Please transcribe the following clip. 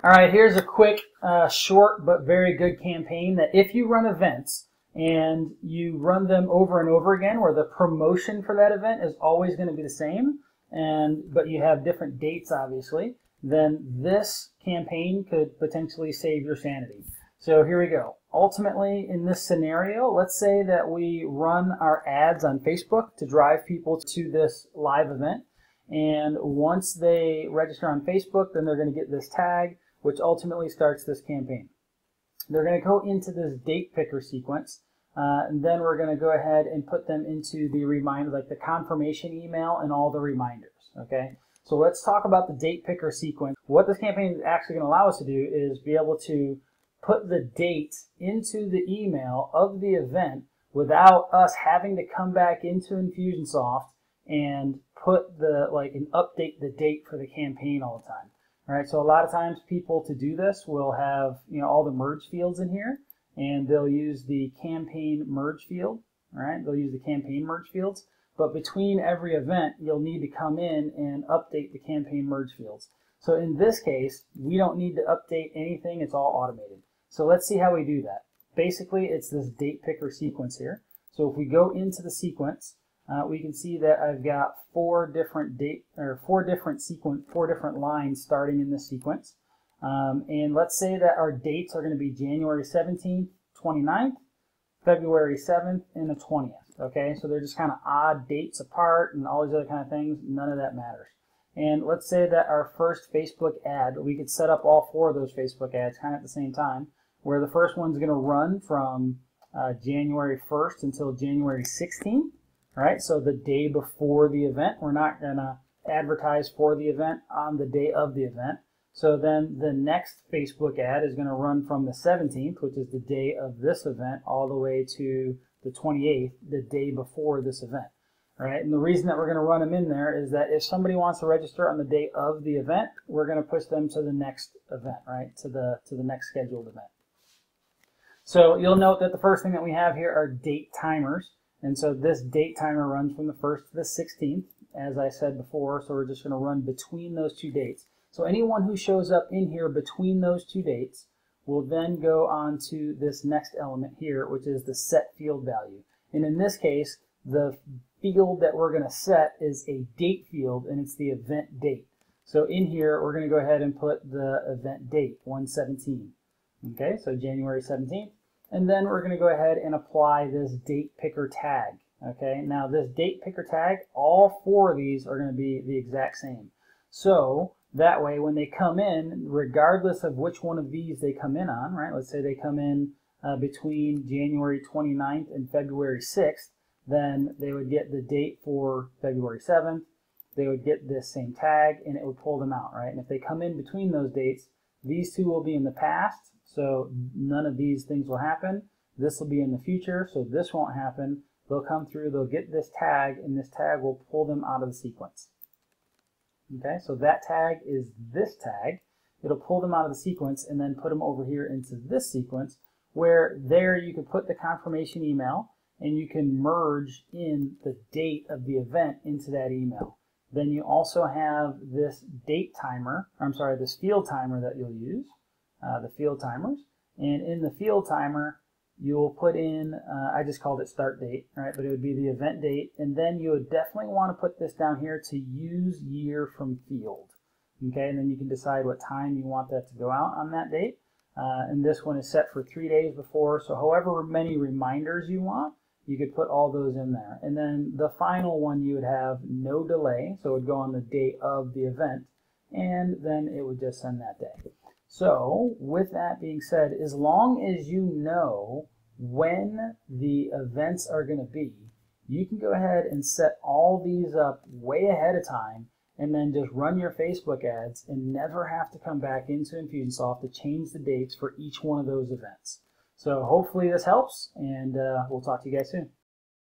All right, here's a quick, short but very good campaign that if you run events and you run them over and over again, where the promotion for that event is always going to be the same, but you have different dates, obviously, then this campaign could potentially save your sanity. So here we go. Ultimately, in this scenario, let's say that we run our ads on Facebook to drive people to this live event. And once they register on Facebook, then they're going to get this tag, which ultimately starts this campaign. They're going to go into this date picker sequence, and then we're going to go ahead and put them into the reminder, like the confirmation email and all the reminders, okay? So let's talk about the date picker sequence. What this campaign is actually going to allow us to do is be able to put the date into the email of the event without us having to come back into Infusionsoft and put and update the date for the campaign all the time. All right, so a lot of times people to do this will have all the merge fields in here, and they'll use the campaign merge field. All right, they'll use the campaign merge fields, but between every event, you'll need to come in and update the campaign merge fields. So in this case, we don't need to update anything; it's all automated. So let's see how we do that. Basically, it's this date picker sequence here. So if we go into the sequence, we can see that I've got four different lines starting in this sequence. And let's say that our dates are going to be January 17th, 29th, February 7th, and the 20th. Okay, so they're just kind of odd dates apart and all these other kind of things. None of that matters. And let's say that our first Facebook ad, we could set up all four of those Facebook ads kind of at the same time, where the first one's going to run from January 1st until January 16th. Right, so the day before the event, we're not going to advertise for the event on the day of the event. So then the next Facebook ad is going to run from the 17th, which is the day of this event, all the way to the 28th, the day before this event. All right, and the reason that we're going to run them in there is that if somebody wants to register on the day of the event, we're going to push them to the next event, right, to the next scheduled event. So you'll note that the first thing that we have here are date timers. And so this date timer runs from the 1st to the 16th, as I said before, so we're just going to run between those two dates. So anyone who shows up in here between those two dates will then go on to this next element here, which is the set field value. And in this case, the field that we're going to set is a date field, and it's the event date. So in here, we're going to go ahead and put the event date, 1/17. Okay, so January 17th. And then we're going to go ahead and apply this date picker tag. Okay, now this date picker tag, all four of these are going to be the exact same. So that way when they come in, regardless of which one of these they come in on, right? Let's say they come in between January 29th and February 6th, then they would get the date for February 7th. They would get this same tag and it would pull them out, right? And if they come in between those dates, these two will be in the past. So none of these things will happen. This will be in the future, so this won't happen. They'll come through, they'll get this tag, and this tag will pull them out of the sequence. Okay, so that tag is this tag. It'll pull them out of the sequence and then put them over here into this sequence, where there you can put the confirmation email and you can merge in the date of the event into that email. Then you also have this date timer, this field timer that you'll use. The field timers, and in the field timer you'll put in, I just called it start date, right, but it would be the event date, and then you would definitely want to put this down here to use year from field, okay, and then you can decide what time you want that to go out on that date, and this one is set for 3 days before, so however many reminders you want, you could put all those in there, and then the final one you would have no delay, so it would go on the date of the event, and then it would just send that day. So, with that being said, as long as you know when the events are going to be, you can go ahead and set all these up way ahead of time and then just run your Facebook ads and never have to come back into Infusionsoft to change the dates for each one of those events. So hopefully this helps, and we'll talk to you guys soon.